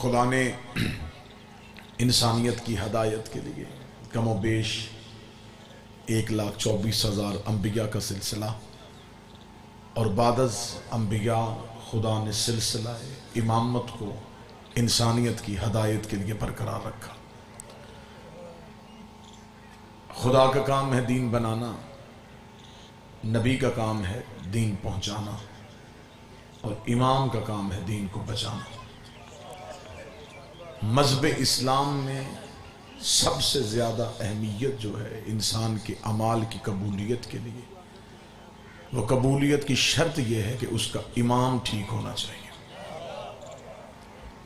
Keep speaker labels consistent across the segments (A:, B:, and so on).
A: خدا نے انسانیت کی ہدایت کے لیے کم و بیش 1,24,000 انبیاء کا سلسلہ اور بعد از انبیاء خدا نے سلسلہ امامت کو انسانیت کی ہدایت کے لیے برقرار رکھا۔ خدا کا کام ہے دین بنانا، نبی کا کام ہے دین پہنچانا، اور امام کا کام ہے دین کو بچانا۔ مذہب اسلام میں سب سے زیادہ اہمیت جو ہے انسان کے اعمال کی قبولیت کے لیے، وہ قبولیت کی شرط یہ ہے کہ اس کا امام ٹھیک ہونا چاہیے۔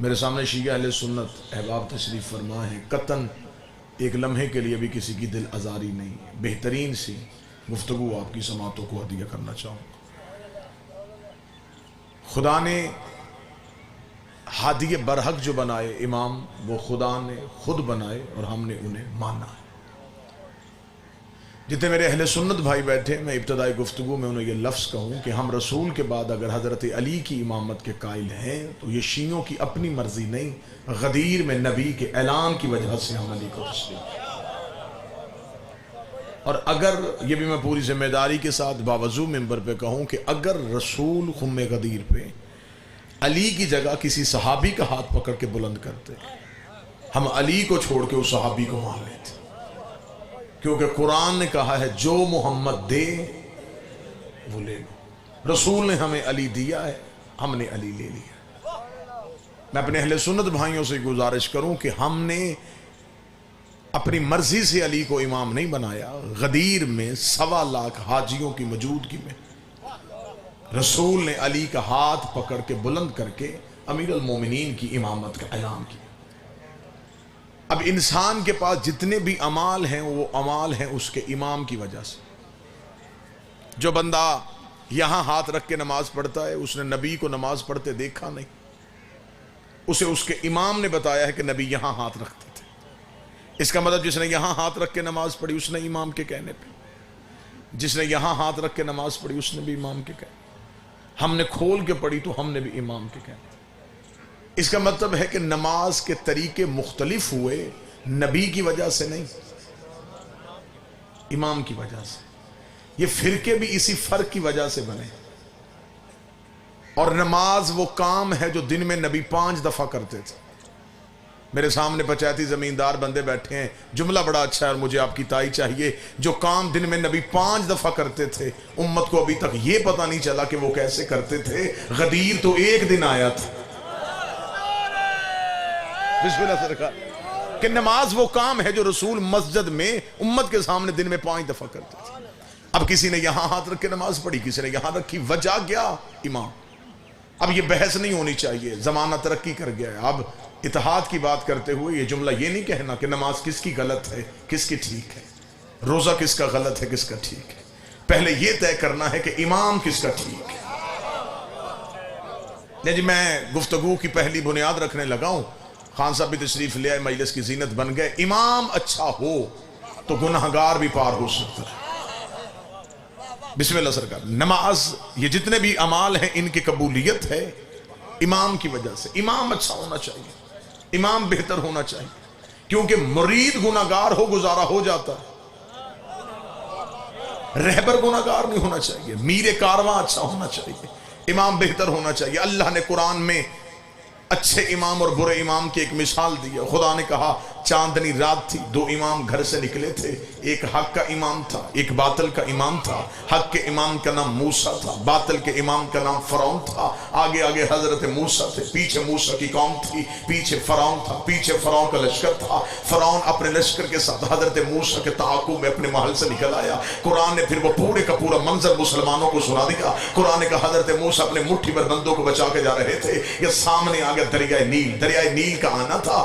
A: میرے سامنے شیعہ اہل سنت احباب تشریف فرما ہیں، قطعاً ایک لمحے کے لیے بھی کسی کی دل آزاری نہیں ہے، بہترین سی گفتگو آپ کی سماعتوں کو ہدیہ کرنا چاہوں گا۔ خدا نے ہادی برحق جو بنائے امام، وہ خدا نے خود بنائے اور ہم نے انہیں مانا ہے۔ جتنے میرے اہل سنت بھائی بیٹھے، میں ابتدائی گفتگو میں انہیں یہ لفظ کہوں کہ ہم رسول کے بعد اگر حضرت علی کی امامت کے قائل ہیں تو یہ شیعوں کی اپنی مرضی نہیں، غدیر میں نبی کے اعلان کی وجہ سے ہم علی کو تسلیم کیا۔ اور اگر یہ بھی میں پوری ذمہ داری کے ساتھ باوضو منبر پہ کہوں کہ اگر رسول خم غدیر پہ علی کی جگہ کسی صحابی کا ہاتھ پکڑ کے بلند کرتے، ہم علی کو چھوڑ کے اس صحابی کو مان لیتے، کیونکہ قرآن نے کہا ہے جو محمد دے وہ لے لو۔ رسول نے ہمیں علی دیا ہے، ہم نے علی لے لیا۔ میں اپنے اہل سنت بھائیوں سے گزارش کروں کہ ہم نے اپنی مرضی سے علی کو امام نہیں بنایا۔ غدیر میں 1.25 لاکھ حاجیوں کی موجودگی میں رسول نے علی کا ہاتھ پکڑ کے بلند کر کے امیر المومنین کی امامت کا اعلان کیا۔ اب انسان کے پاس جتنے بھی اعمال ہیں وہ اعمال ہیں اس کے امام کی وجہ سے۔ جو بندہ یہاں ہاتھ رکھ کے نماز پڑھتا ہے، اس نے نبی کو نماز پڑھتے دیکھا نہیں، اسے اس کے امام نے بتایا ہے کہ نبی یہاں ہاتھ رکھتے تھے۔ اس کا مطلب جس نے یہاں ہاتھ رکھ کے نماز پڑھی اس نے امام کے کہنے پہ، جس نے یہاں ہاتھ رکھ کے نماز پڑھی اس نے بھی امام کے کہنے، ہم نے کھول کے پڑھی تو ہم نے بھی امام کے کہنے۔ اس کا مطلب ہے کہ نماز کے طریقے مختلف ہوئے نبی کی وجہ سے نہیں، امام کی وجہ سے۔ یہ فرقے بھی اسی فرق کی وجہ سے بنے۔ اور نماز وہ کام ہے جو دن میں نبی 5 دفعہ کرتے تھے۔ میرے سامنے پنچایتی زمیندار بندے بیٹھے ہیں، جملہ بڑا اچھا ہے اور مجھے آپ کی تائید چاہیے۔ جو کام دن میں نبی 5 دفعہ کرتے تھے، امت کو ابھی تک یہ پتہ نہیں چلا کہ وہ کیسے کرتے تھے۔ غدیر تو ایک دن آیا تھا، بسم اللہ سرکار، کہ نماز وہ کام ہے جو رسول مسجد میں امت کے سامنے دن میں 5 دفعہ کرتے تھے۔ اب کسی نے یہاں ہاتھ رکھ کے نماز پڑھی، کسی نے یہاں رکھی، وجہ کیا؟ امام۔ اب یہ بحث نہیں ہونی چاہیے، زمانہ ترقی کر گیا ہے۔ اب اتحاد کی بات کرتے ہوئے یہ جملہ یہ نہیں کہنا کہ نماز کس کی غلط ہے کس کی ٹھیک ہے، روزہ کس کا غلط ہے کس کا ٹھیک ہے۔ پہلے یہ طے کرنا ہے کہ امام کس کا ٹھیک ہے۔ جی میں گفتگو کی پہلی بنیاد رکھنے لگا ہوں، خان صاحب بھی تشریف لے آئے، مجلس کی زینت بن گئے۔ امام اچھا ہو تو گناہگار بھی پار ہو سکتا ہے۔ بسم اللہ سرکار۔ نماز، یہ جتنے بھی اعمال ہیں ان کی قبولیت ہے امام کی وجہ سے۔ امام اچھا ہونا چاہیے، امام بہتر ہونا چاہیے، کیونکہ مرید گناہگار ہو گزارا ہو جاتا ہے، رہبر گناہگار نہیں ہونا چاہیے، میر کارواں اچھا ہونا چاہیے، امام بہتر ہونا چاہیے۔ اللہ نے قرآن میں اچھے امام اور برے امام کی ایک مثال دی ہے۔ خدا نے کہا چاندنی رات تھی، 2 امام گھر سے نکلے تھے، ایک حق کا امام تھا ایک باطل کا امام تھا۔ حق کے امام کا نام موسیٰ تھا، باطل کے امام کا نام فرعون تھا۔ آگے آگے حضرت موسیٰ تھے، پیچھے موسیٰ کی قوم تھی، پیچھے فرعون تھا، پیچھے فرعون کا لشکر تھا۔ فرعون اپنے لشکر کے ساتھ حضرت موسیٰ کے تعاقب میں اپنے محل سے نکل آیا۔ قرآن نے پھر وہ پورے کا پورا منظر مسلمانوں کو سنا دیا۔ قرآن نے کہا حضرت موسیٰ اپنے مٹھی بھر بندوں کو بچا کے جا رہے تھے، یہ سامنے آگے دریائے نیل کا آنا تھا۔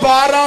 A: 12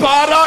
A: 12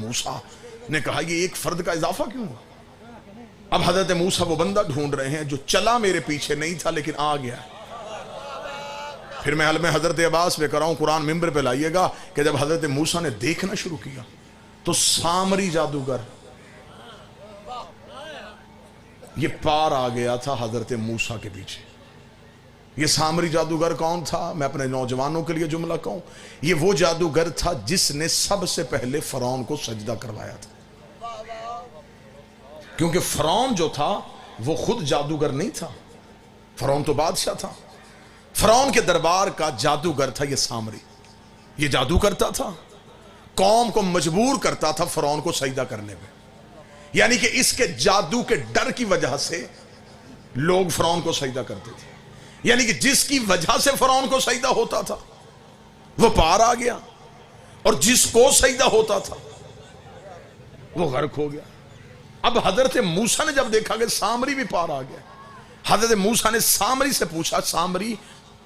A: موسیٰ نے کہا یہ ایک فرد کا اضافہ کیوں ہوا؟ اب حضرت موسیٰ وہ بندہ ڈھونڈ رہے ہیں جو چلا میرے پیچھے نہیں تھا لیکن آ گیا. پھر میں حلم حضرت عباس پہ کر رہا ہوں، قرآن ممبر پہ لائیے گا کہ جب حضرت موسیٰ نے دیکھنا شروع کیا تو سامری جادوگر یہ پار آ گیا تھا حضرت موسیٰ کے پیچھے. یہ سامری جادوگر کون تھا؟ میں اپنے نوجوانوں کے لیے جملہ کہوں، یہ وہ جادوگر تھا جس نے سب سے پہلے فرعون کو سجدہ کروایا تھا. کیونکہ فرعون جو تھا وہ خود جادوگر نہیں تھا، فرعون تو بادشاہ تھا. فرعون کے دربار کا جادوگر تھا یہ سامری. یہ جادو کرتا تھا، قوم کو مجبور کرتا تھا فرعون کو سجدہ کرنے پہ. یعنی کہ اس کے جادو کے ڈر کی وجہ سے لوگ فرعون کو سجدہ کرتے تھے. یعنی کہ جس کی وجہ سے فرعون کو سجدہ ہوتا تھا وہ پار آ گیا، اور جس کو سجدہ ہوتا تھا وہ غرق ہو گیا. اب حضرت موسیٰ نے جب دیکھا کہ سامری بھی پار آ گیا، حضرت موسیٰ نے سامری سے پوچھا سامری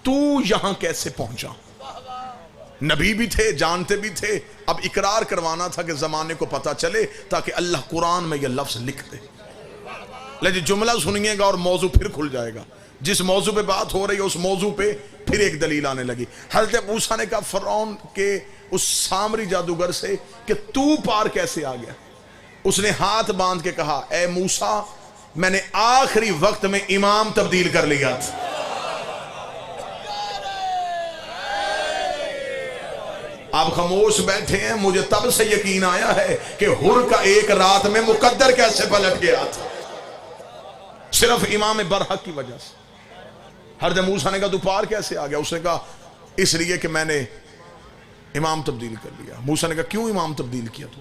A: تو یہاں کیسے پہنچا؟ نبی بھی تھے، جانتے بھی تھے، اب اقرار کروانا تھا کہ زمانے کو پتا چلے تاکہ اللہ قرآن میں یہ لفظ لکھ دے. لیکن جملہ سنیے گا اور موضوع پھر کھل جائے گا. جس موضوع پہ بات ہو رہی ہے اس موضوع پہ پھر ایک دلیل آنے لگی. حضرت موسیٰ نے کہا فرعون کے اس سامری جادوگر سے کہ تو پار کیسے آ گیا؟ اس نے ہاتھ باندھ کے کہا اے موسیٰ میں نے آخری وقت میں امام تبدیل کر لیا تھا. آپ خاموش بیٹھے ہیں، مجھے تب سے یقین آیا ہے کہ حر کا ایک رات میں مقدر کیسے پلٹ گیا تھا، صرف امام برحق کی وجہ سے. حضرت موسیٰ نے کہا تو پار کیسے آ گیا؟ اس نے کہا اس لیے کہ میں نے امام تبدیل کر لیا. موسیٰ نے کہا کیوں امام تبدیل کیا؟ تو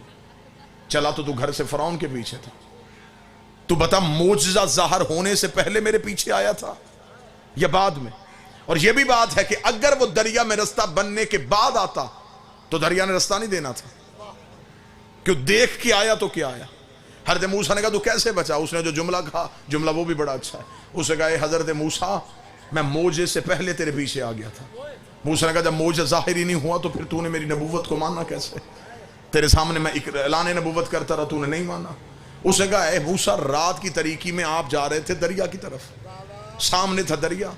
A: چلا تو گھر سے فرعون کے پیچھے تھا، تو بتا معجزہ ظاہر ہونے سے پہلے میرے پیچھے آیا تھا یا بعد میں؟ اور یہ بھی بات ہے کہ اگر وہ دریا میں رستہ بننے کے بعد آتا تو دریا نے رستہ نہیں دینا تھا، کیوں دیکھ کے آیا تو کیا آیا. حضرت موسیٰ نے کہا تو کیسے بچا؟ اس نے جو جملہ کہا، جملہ وہ بھی بڑا اچھا ہے. اس نے کہا اے حضرت موسیٰ میں معجزے سے پہلے تیرے پیچھے آ گیا تھا. موسیٰ نے کہا جب معجزہ ظاہر ہی نہیں ہوا تو پھر تو نے میری نبوت کو ماننا کیسے؟ تیرے سامنے میں اعلان نبوت کرتا رہا، تو نے نہیں مانا. اس نے کہا اے موسیٰ رات کی تاریکی میں آپ جا رہے تھے دریا کی طرف، سامنے تھا دریا.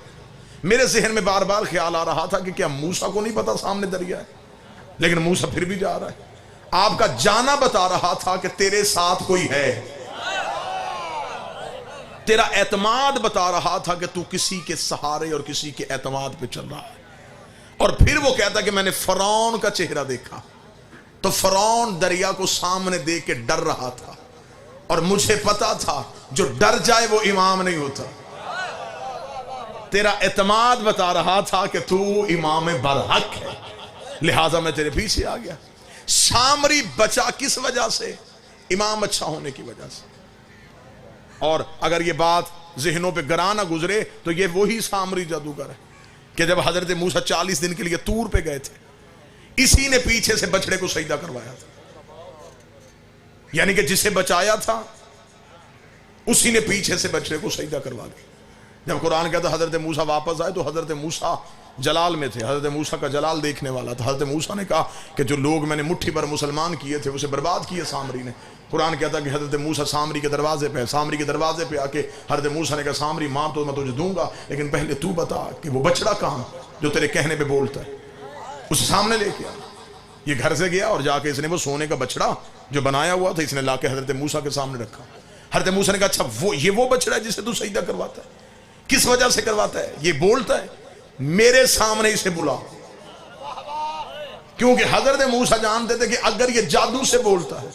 A: میرے ذہن میں بار بار خیال آ رہا تھا کہ کیا موسیٰ کو نہیں پتا سامنے دریا ہے؟ لیکن موسیٰ پھر بھی جا رہا ہے. آپ کا جانا بتا رہا تھا کہ تیرے ساتھ کوئی ہے، تیرا اعتماد بتا رہا تھا کہ تو کسی کے سہارے اور کسی کے اعتماد پہ چل رہا ہے. اور پھر وہ کہتا کہ میں نے فرعون کا چہرہ دیکھا تو فرعون دریا کو سامنے دیکھ کے ڈر رہا تھا، اور مجھے پتا تھا جو ڈر جائے وہ امام نہیں ہوتا. تیرا اعتماد بتا رہا تھا کہ تو امام برحق ہے، لہٰذا میں تیرے پیچھے آ گیا. سامری بچا کس وجہ سے؟ امام اچھا ہونے کی وجہ سے. اور اگر یہ بات ذہنوں پہ گراں نہ گزرے تو یہ وہی سامری جادوگر ہے کہ جب حضرت موسیٰ 40 دن کے لیے طور پہ گئے تھے اسی نے پیچھے سے بچڑے کو سجدہ کروایا تھا. یعنی کہ جسے بچایا تھا اسی نے پیچھے سے بچڑے کو سجدہ کروا دیا. جب قرآن کہتا حضرت موسیٰ واپس آئے تو حضرت موسیٰ جلال میں تھے، حضرت موسیٰ کا جلال دیکھنے والا تھا. حضرت موسیٰ نے کہا کہ جو لوگ میں نے مٹھی پر مسلمان کیے تھے اسے برباد کیے سامری نے. قرآن کہتا کہ حضرت موسیٰ سامری کے دروازے پہ آ کے حضرت موسیٰ نے کہا سامری مار تو میں تجھے دوں گا، لیکن پہلے تو بتا کہ وہ بچڑا کہاں جو تیرے کہنے پہ بولتا ہے؟ اسے سامنے لے کے آ. یہ گھر سے گیا اور جا کے اس نے وہ سونے کا بچڑا جو بنایا ہوا تھا اس نے لا کے حضرت موسیٰ کے سامنے رکھا. حضرت موسیٰ نے کہا اچھا یہ وہ بچڑا ہے جسے تو سجدہ کرواتا ہے؟ کس وجہ سے کرواتا ہے؟ یہ بولتا ہے میرے سامنے اسے بلا. کیونکہ حضرت موسیٰ جانتے تھے کہ اگر یہ جادو سے بولتا ہے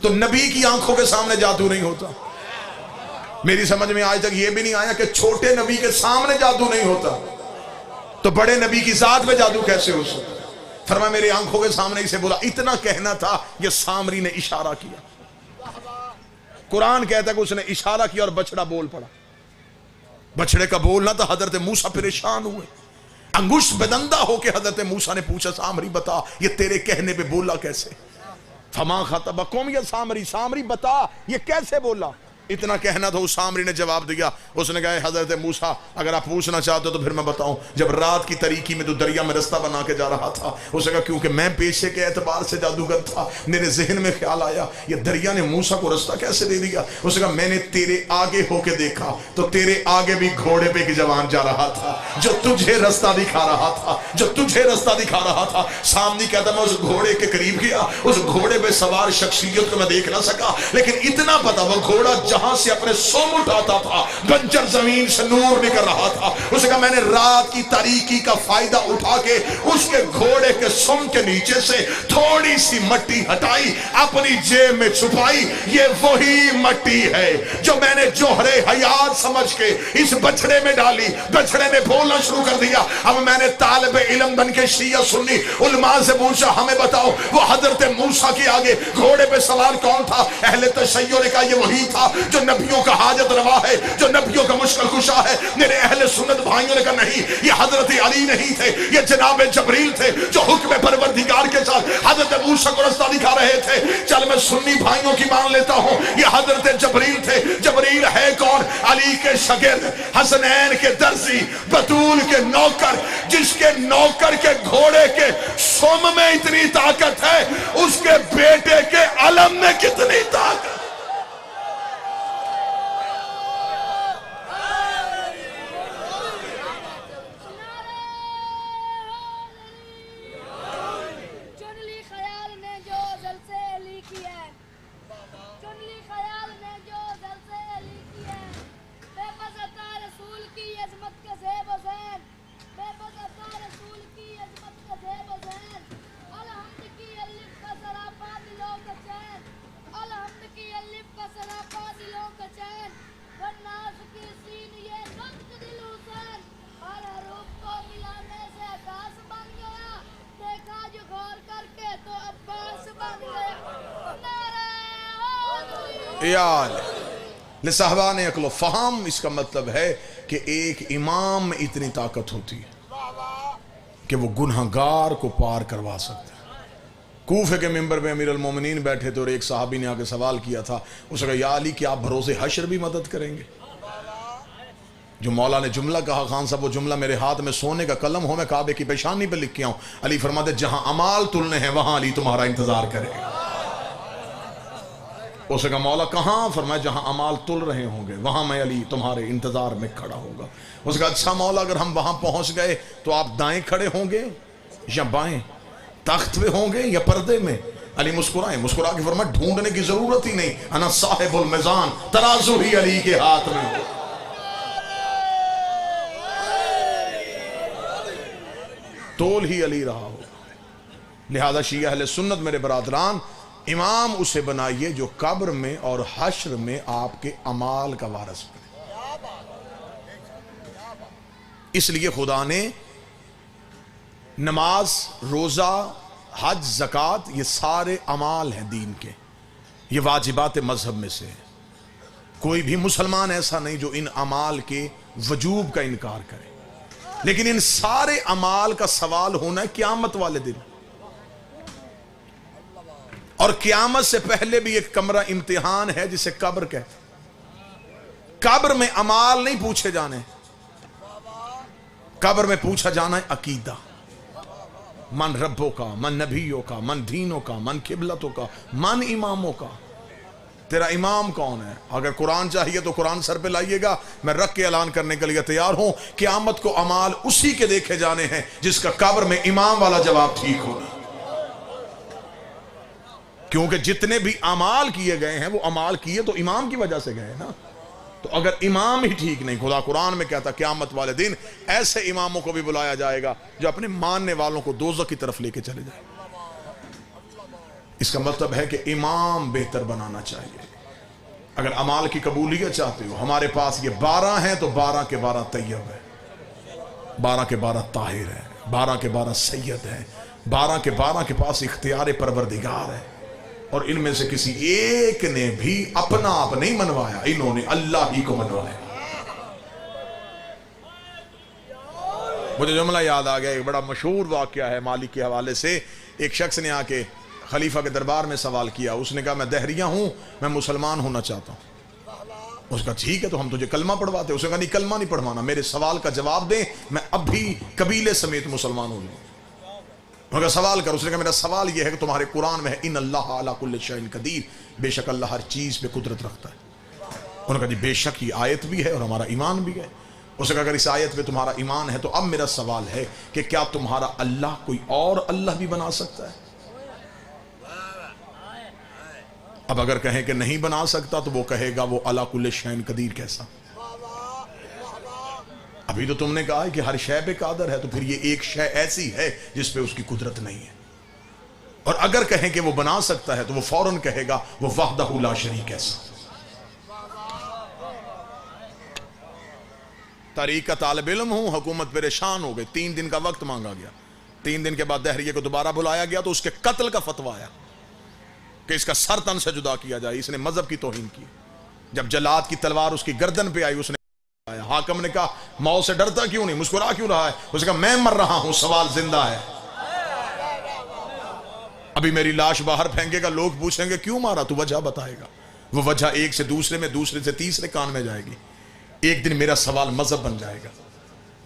A: تو نبی کی آنکھوں کے سامنے جادو نہیں ہوتا. میری سمجھ میں آج تک یہ بھی نہیں آیا کہ چھوٹے نبی کے سامنے جادو نہیں ہوتا تو بڑے نبی کی ذات میں جادو کیسے ہو سکتا؟ فرمایا میری آنکھوں کے سامنے اسے بولا. اتنا کہنا تھا یہ سامری نے اشارہ کیا. قرآن کہتا ہے کہ اس نے اشارہ کیا اور بچڑا بول پڑا. بچڑے کا بولنا تھا. حضرت موسیٰ پریشان ہوئے، انگشت بدندہ ہو کے حضرت موسیٰ نے پوچھا سامری بتا یہ تیرے کہنے پہ بولا کیسے؟ فما خطبکم یا سامری، سامری بتا یہ کیسے بولا؟ اتنا کہنا تھا، اس سامری نے جواب دیا، اس نے کہا حضرت موسیٰ اگر آپ پوچھنا چاہتے ہو تو پھر میں بتاؤں، جب رات کی تاریکی میں تو دریا میں رستہ بنا کے جا رہا تھا، اس نے کہا کیونکہ میں پیشے کے اعتبار سے جادوگر تھا، میرے ذہن میں خیال آیا یہ دریا نے موسیٰ کو رستہ کیسے دے دیا؟ اس نے کہا میں نے تیرے آگے ہو کے دیکھا تو تیرے آگے بھی گھوڑے پہ ایک جوان جا رہا تھا جو تجھے رستہ دکھا رہا تھا، جو تجھے رستہ دکھا رہا تھا۔ سامنے کہتا میں اس گھوڑے کے قریب گیا، اس گھوڑے پہ سوار شخصیت کو میں دیکھ نہ سکا، لیکن اتنا پتا وہ گھوڑا جہاں سے اپنے سم اٹھاتا تھا بنجر زمین سے نور نکل رہا تھا۔ اس نے کہا میں نے رات کی تاریکی کا فائدہ اٹھا کے اس کے گھوڑے کے سم کے نیچے سے تھوڑی سی مٹی ہٹائی، اپنی جیب میں چھپائی، یہ وہی مٹی ہے جو میں نے جوہر حیات سمجھ کے اس بچڑے میں ڈالی۔ بچڑے نے بولنا شروع کر دیا۔ اب میں نے طالب علم بن کے شیعہ سنی علماء سے پوچھا ہمیں بتاؤ وہ حضرت موسیٰ کے آگے گھوڑے پہ سوار کون تھا؟ اہل تشیع نے کہا یہ وہی تھا جو نبیوں کا حاجت روا ہے، جو نبیوں کا مشکل کشا ہے۔ میرے اہل سنت بھائیوں نے کہا نہیں، یہ حضرت علی نہیں تھے، یہ جناب جبریل تھے جو حکم پروردگار کے ساتھ حضرت موسیٰ کو رستہ دکھا رہے تھے۔ چل میں سنی بھائیوں کی مان لیتا ہوں، یہ حضرت جبریل تھے۔ جبریل ہے کون؟ علی کے شاگرد، حسنین کے درزی، بطول کے نوکر، جس کے نوکر کے گھوڑے کے سم میں اتنی طاقت ہے، اس کے بیٹے کے علم میں کتنی طاقت۔ لصحبان عقل و فہم، اس کا مطلب ہے کہ ایک امام میں اتنی طاقت ہوتی ہے کہ وہ گنہگار کو پار کروا سکتا ہے۔ کوفے کے ممبر پہ امیر المومنین بیٹھے تھے اور ایک صحابی نے آگے سوال کیا تھا، اس نے کہا یا علی کیا آپ بھروسے حشر بھی مدد کریں گے؟ جو مولا نے جملہ کہا خان صاحب وہ جملہ میرے ہاتھ میں سونے کا قلم ہو، میں کعبے کی پیشانی پہ لکھ کے آؤں۔ علی فرماتے جہاں عمال تلنے ہیں وہاں علی تمہارا انتظار کرے گا۔ اس نے کہا مولا کہاں؟ فرمایا جہاں عمال تل رہے ہوں گے وہاں میں علی تمہارے انتظار میں کھڑا ہوں گا۔ اس نے کہا اچھا مولا اگر ہم وہاں پہنچ گئے تو آپ دائیں کھڑے ہوں گے یا بائیں، تخت پہ ہوں گے یا پردے میں؟ علی مسکرائے، مسکرا کے فرمایا ڈھونڈنے کی ضرورت ہی نہیں، انا صاحب المیزان، ترازو ہی علی کے ہاتھ میں۔ تول ہی علی رہا ہو۔ لہذا شیعہ اہل سنت میرے برادران، امام اسے بنائیے جو قبر میں اور حشر میں آپ کے اعمال کا وارث بنے۔ اس لیے خدا نے نماز، روزہ، حج، زکوٰۃ یہ سارے اعمال ہیں دین کے، یہ واجبات مذہب میں سے کوئی بھی مسلمان ایسا نہیں جو ان اعمال کے وجوب کا انکار کرے، لیکن ان سارے اعمال کا سوال ہونا ہے قیامت والے دن، اور قیامت سے پہلے بھی ایک کمرہ امتحان ہے جسے قبر کہتے ہیں۔ قبر میں اعمال نہیں پوچھے جانے، قبر میں پوچھا جانا ہے عقیدہ، من ربوں کا، من نبیوں کا، من دینوں کا، من قبلتوں کا، من اماموں کا۔ تیرا امام کون ہے؟ اگر قرآن چاہیے تو قرآن سر پہ لائیے گا، میں رکھ کے اعلان کرنے کے لیے تیار ہوں، قیامت کو اعمال اسی کے دیکھے جانے ہیں جس کا قبر میں امام والا جواب ٹھیک ہونا، کیونکہ جتنے بھی اعمال کیے گئے ہیں وہ اعمال کیے تو امام کی وجہ سے گئے نا۔ تو اگر امام ہی ٹھیک نہیں، خدا قرآن میں کہتا قیامت والے دن ایسے اماموں کو بھی بلایا جائے گا جو اپنے ماننے والوں کو دوزخ کی طرف لے کے چلے جائیں۔ اس کا مطلب ہے کہ امام بہتر بنانا چاہیے۔ اگر اعمال کی قبولیت چاہتے ہو، ہمارے پاس یہ 12 ہیں تو 12 کے 12 طیب ہیں، 12 کے 12 طاہر ہیں، 12 کے 12 سید ہیں، 12 کے 12 کے پاس اختیار پروردگار ہے، اور ان میں سے کسی ایک نے بھی اپنا آپ نہیں منوایا، انہوں نے اللہ ہی کو منوایا۔ مجھے جملہ یاد آ گیا، ایک بڑا مشہور واقعہ ہے مالک کے حوالے سے۔ ایک شخص نے آ کے خلیفہ کے دربار میں سوال کیا، اس نے کہا میں دہریہ ہوں، میں مسلمان ہونا چاہتا ہوں۔ اس کا ٹھیک ہے تو ہم تجھے کلمہ پڑھواتے. اس نے کہا نہیں کلمہ نہیں پڑھوانا, میرے سوال کا جواب دیں, میں اب بھی قبیلے سمیت مسلمان ہو جاؤں. انہوں نے کہا سوال کر. اس نے کہا میرا سوال یہ ہے کہ تمہارے قرآن میں ہے ان اللہ علی کل شیء قدیر, بے شک اللہ ہر چیز پہ قدرت رکھتا ہے. انہوں نے کہا جی بے شک یہ آیت بھی ہے اور ہمارا ایمان بھی ہے. اس نے کہا اگر اس آیت پہ تمہارا ایمان ہے تو اب میرا سوال ہے کہ کیا تمہارا اللہ کوئی اور اللہ بھی بنا سکتا ہے؟ اب اگر کہیں کہ نہیں بنا سکتا تو وہ کہے گا وہ علی کل شیء قدیر کیسا؟ ابھی تو تم نے کہا ہے کہ ہر شے پہ قادر ہے, تو پھر یہ ایک شے ایسی ہے جس پہ اس کی قدرت نہیں ہے. اور اگر کہیں کہ وہ بنا سکتا ہے تو وہ فوراً کہے گا وہ وحدہ لا شریک کیسا. تاریخ کا طالب علم ہوں, حکومت پریشان ہو گئی, 3 دن کا وقت مانگا گیا. 3 دن کے بعد دہریے کو دوبارہ بلایا گیا تو اس کے قتل کا فتویٰ آیا کہ اس کا سر تن سے جدا کیا جائے, اس نے مذہب کی توہین کی. جب جلاد کی تلوار اس کی گردن پہ آئی, اس نے حاکم نے کہا موت سے ڈرتا کیوں نہیں, مسکرا کیوں رہا ہے؟ اس نے کہا میں مر رہا ہوں, سوال زندہ ہے. ابھی میری لاش باہر پھینکے گا, لوگ پوچھیں گے کیوں مارا, تو وجہ بتائے گا. وہ وجہ ایک سے دوسرے میں, دوسرے سے تیسرے کان میں جائے گی. ایک دن میرا سوال مذہب بن جائے گا,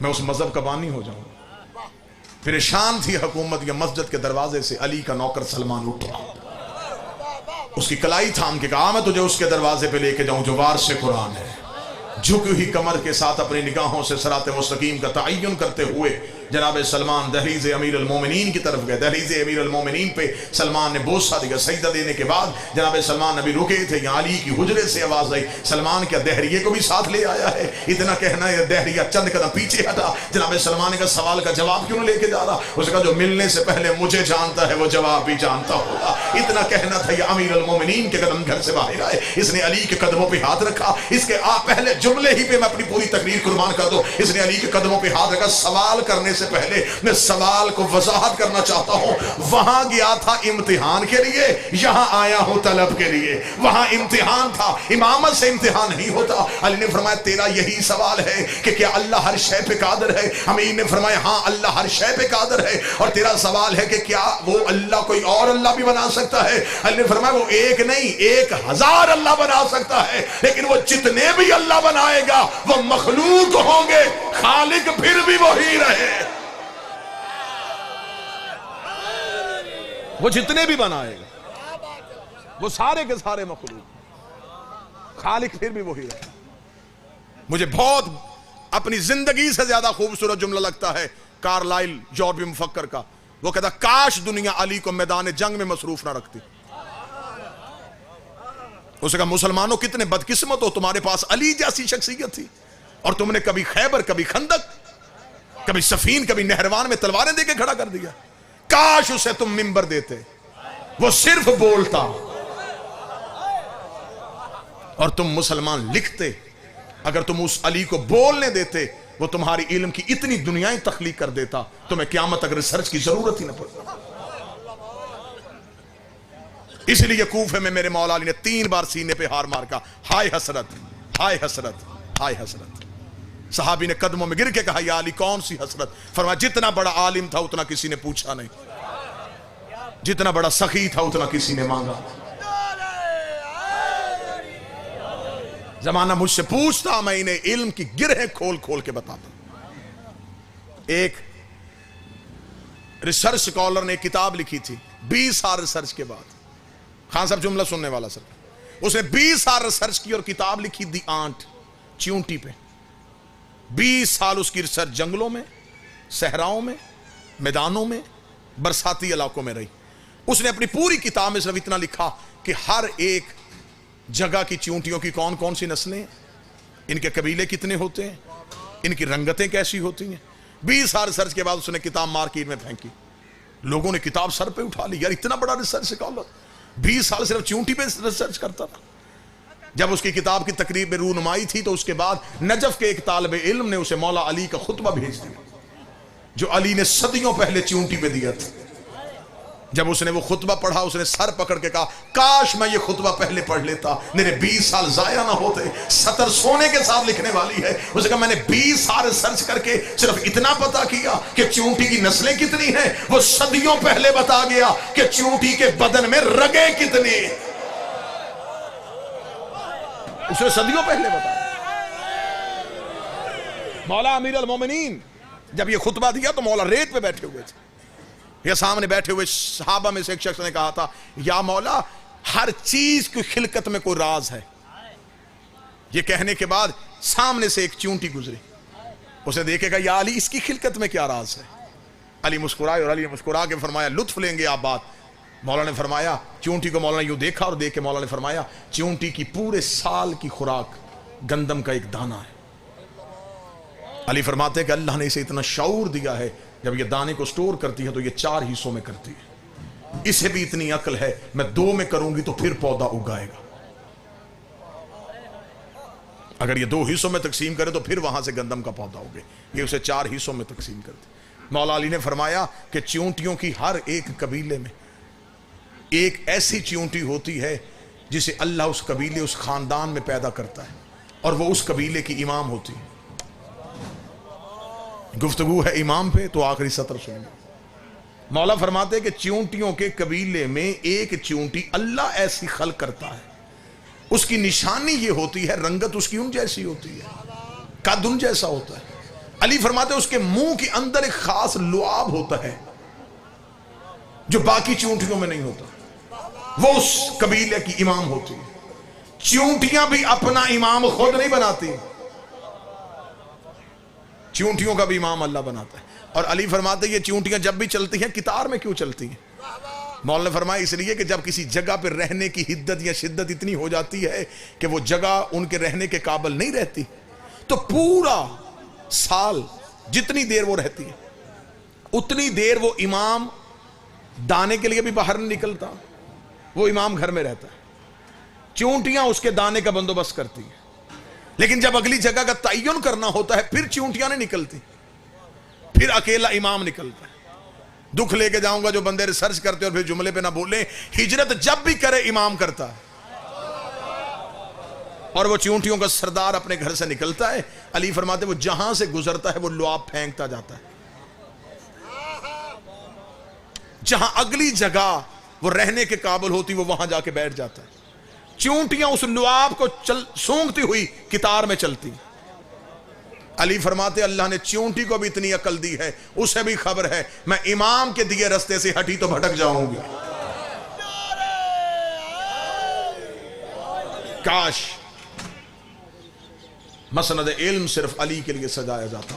A: میں اس مذہب کا بانی ہو جاؤں گا. پریشان تھی حکومت. یا مسجد کے دروازے سے علی کا نوکر سلمان اٹھا, اس کی کلائی تھام کے کہا میں تجھے اس کے دروازے پہ لے کے جاؤں جو وار سے قرآن ہے. جھکی ہوئی کمر کے ساتھ اپنی نگاہوں سے صراط مستقیم کا تعین کرتے ہوئے جناب سلمان دہلیز امیر المومنین کی طرف گئے. دہلیز امیر المومنین پہ سلمان نے بوسہ دیا. سجدہ دینے کے بعد جناب سلمان نبی رکے تھے, یہاں علی کی حجرے سے آواز آئی سلمان کیا دہریے کو بھی ساتھ لے آیا ہے؟ اتنا کہنا ہے دہریہ چند قدم پیچھے ہٹا. جناب سلمان کا سوال کا جواب کیوں لے کے جا رہا؟ اس کا جو ملنے سے پہلے مجھے جانتا ہے وہ جواب بھی جانتا ہوگا. اتنا کہنا تھا یہ امیر المومنین کے قدم گھر سے باہر آئے. اس نے علی کے قدموں پہ ہاتھ رکھا. اس کے پہلے جملے ہی پہ میں اپنی پوری تقریر قربان کر دوں. اس نے علی کے قدموں پہ ہاتھ رکھا. سوال کرنے سے پہلے میں سوال کو وضاحت کرنا چاہتا ہوں. وہاں گیا تھا امتحان کے لیے, یہاں آیا ہوں طلب کے لیے. وہاں امتحان تھا, امامت سے امتحان نہیں ہوتا. علی نے فرمایا تیرا یہی سوال ہے کہ کیا اللہ ہر شے پہ قادر ہے؟ امیر نے فرمایا ہاں اللہ ہر شے پہ قادر ہے. اور تیرا سوال ہے کہ کیا وہ اللہ کوئی اور اللہ بھی بنا سکتا ہے؟ علی نے فرمایا وہ ایک نہیں 1000 اللہ بنا سکتا ہے, لیکن وہ جتنے بھی اللہ بنائے گا وہ مخلوق ہوں گے, خالق پھر بھی وہی رہے. وہ جتنے بھی بنائے گا وہ سارے کے سارے مخلوق, خالق پھر بھی وہی رہے. مجھے بہت اپنی زندگی سے زیادہ خوبصورت جملہ لگتا ہے کارلائل یورپی مفکر کا. وہ کہتا کاش دنیا علی کو میدان جنگ میں مصروف نہ رکھتی. اس نے کہا مسلمانوں کتنے بدقسمت ہو, تمہارے پاس علی جیسی شخصیت تھی اور تم نے کبھی خیبر, کبھی خندق, کبھی صفین, کبھی نہروان میں تلواریں دے کے کھڑا کر دیا. کاش اسے تم منبر دیتے, وہ صرف بولتا اور تم مسلمان لکھتے. اگر تم اس علی کو بولنے دیتے وہ تمہاری علم کی اتنی دنیایں تخلیق کر دیتا, تمہیں قیامت تک ریسرچ کی ضرورت ہی نہ پڑتی. اس لیے کوفے میں میرے مولا علی نے 3 بار سینے پہ ہار مار کا ہائے حسرت, ہائے حسرت, ہائے حسرت. صحابی نے قدموں میں گر کے کہا یا علی کون سی حسرت؟ فرمایا جتنا بڑا عالم تھا اتنا کسی نے پوچھا نہیں, جتنا بڑا سخی تھا اتنا کسی نے مانگا. زمانہ مجھ سے پوچھتا, میں انہیں علم کی گرہیں کھول کھول کے بتاتا. ایک ریسرچ سکولر نے ایک کتاب لکھی تھی 20 سال ریسرچ کے بعد. خان صاحب جملہ سننے والا سر, اس نے 20 سال ریسرچ کی اور کتاب لکھی دی آنٹ, چیونٹی پہ. 20 سال اس کی ریسرچ جنگلوں میں, صحراؤں میں, میدانوں میں, برساتی علاقوں میں رہی. اس نے اپنی پوری کتاب میں صرف اتنا لکھا کہ ہر ایک جگہ کی چیونٹیوں کی کون کون سی نسلیں, ان کے قبیلے کتنے ہوتے ہیں, ان کی رنگتیں کیسی ہوتی ہیں. 20 سال ریسرچ کے بعد اس نے کتاب مارکیٹ میں پھینکی. لوگوں نے کتاب سر پہ اٹھا لی, یار اتنا بڑا ریسرچ سکالر 20 سال صرف چیونٹی پہ ریسرچ کرتا تھا. جب اس کی کتاب کی تقریب میں رونمائی تھی تو اس کے بعد نجف کے ایک طالب علم نے اسے مولا علی کا خطبہ بھیج دیا جو علی نے صدیوں پہلے چیونٹی پہ دیا تھا. جب اس نے وہ خطبہ پڑھا اس نے سر پکڑ کے کہا کاش میں یہ خطبہ پہلے پڑھ لیتا, میرے 20 سال ضائع نہ ہوتے. سطر سونے کے ساتھ لکھنے والی ہے. اس نے کہا میں نے 20 سال سرچ کر کے صرف اتنا پتا کیا کہ چیونٹی کی نسلیں کتنی ہیں, وہ صدیوں پہلے بتا گیا کہ چیونٹی کے بدن میں رگیں کتنی. اسے صدیوں پہلے بتایا۔ مولا امیر المومنین جب یہ خطبہ دیا تو مولا ریت پہ بیٹھے ہوئے تھے، یہ سامنے بیٹھے ہوئے صحابہ میں سے ایک شخص نے کہا تھا یا مولا ہر چیز کی خلقت میں کوئی راز ہے۔ یہ کہنے کے بعد سامنے سے ایک چونٹی گزری، اسے دیکھے گا یا علی اس کی خلقت میں کیا راز ہے؟ علی مسکرائے اور علی نے مسکرا کے فرمایا لطف لیں گے آپ بات۔ مولا نے فرمایا چونٹی کو مولا نے یوں دیکھا اور دیکھ کے مولا نے فرمایا چونٹی کی پورے سال کی خوراک گندم کا ایک دانہ ہے۔ علی فرماتے ہیں کہ اللہ نے اسے اتنا شعور دیا ہے جب یہ دانے کو سٹور کرتی ہے تو یہ 4 حصوں میں کرتی ہے، اسے بھی اتنی عقل ہے میں 2 میں کروں گی تو پھر پودا اگائے گا، اگر یہ 2 حصوں میں تقسیم کرے تو پھر وہاں سے گندم کا پودا ہوگے، یہ اسے 4 حصوں میں تقسیم کرتی۔ مولا علی نے فرمایا کہ چونٹیوں کی ہر ایک قبیلے میں ایک ایسی چونٹی ہوتی ہے جسے اللہ اس قبیلے اس خاندان میں پیدا کرتا ہے اور وہ اس قبیلے کی امام ہوتی ہے۔ گفتگو ہے امام پہ تو آخری سطر سنیں گے۔ مولا فرماتے ہیں کہ چونٹیوں کے قبیلے میں ایک چونٹی اللہ ایسی خلق کرتا ہے، اس کی نشانی یہ ہوتی ہے رنگت اس کی ان جیسی ہوتی ہے، قد ان جیسا ہوتا ہے۔ علی فرماتے ہیں اس کے منہ کے اندر ایک خاص لعاب ہوتا ہے جو باقی چونٹیوں میں نہیں ہوتا، وہ اس قبیلے کی امام ہوتی ہے۔ چونٹیاں بھی اپنا امام خود نہیں بناتی، چونٹیوں کا بھی امام اللہ بناتا ہے۔ اور علی فرماتے ہیں یہ چونٹیاں جب بھی چلتی ہیں قطار میں کیوں چلتی ہیں؟ مولا نے فرمایا اس لیے کہ جب کسی جگہ پہ رہنے کی حدت یا شدت اتنی ہو جاتی ہے کہ وہ جگہ ان کے رہنے کے قابل نہیں رہتی تو پورا سال جتنی دیر وہ رہتی ہے اتنی دیر وہ امام دانے کے لیے بھی باہر نہیں نکلتا، وہ امام گھر میں رہتا ہے، چونٹیاں اس کے دانے کا بندوبست کرتی ہیں، لیکن جب اگلی جگہ کا تعین کرنا ہوتا ہے پھر چونٹیاں نہیں نکلتی، پھر اکیلا امام نکلتا ہے۔ دکھ لے کے جاؤں گا جو بندے ریسرچ کرتے اور پھر جملے پہ نہ بولیں، ہجرت جب بھی کرے امام کرتا ہے، اور وہ چونٹیوں کا سردار اپنے گھر سے نکلتا ہے۔ علی فرماتے وہ جہاں سے گزرتا ہے وہ لعاب پھینکتا جاتا ہے، جہاں اگلی جگہ وہ رہنے کے قابل ہوتی وہ وہاں جا کے بیٹھ جاتا ہے۔ چونٹیاں اس لعاب کو سونگتی ہوئی قطار میں چلتی۔ علی فرماتے اللہ نے چونٹی کو بھی اتنی عقل دی ہے، اسے بھی خبر ہے میں امام کے دیے رستے سے ہٹی تو بھٹک جاؤں گی۔ کاش مسند علم صرف علی کے لیے سجایا جاتا۔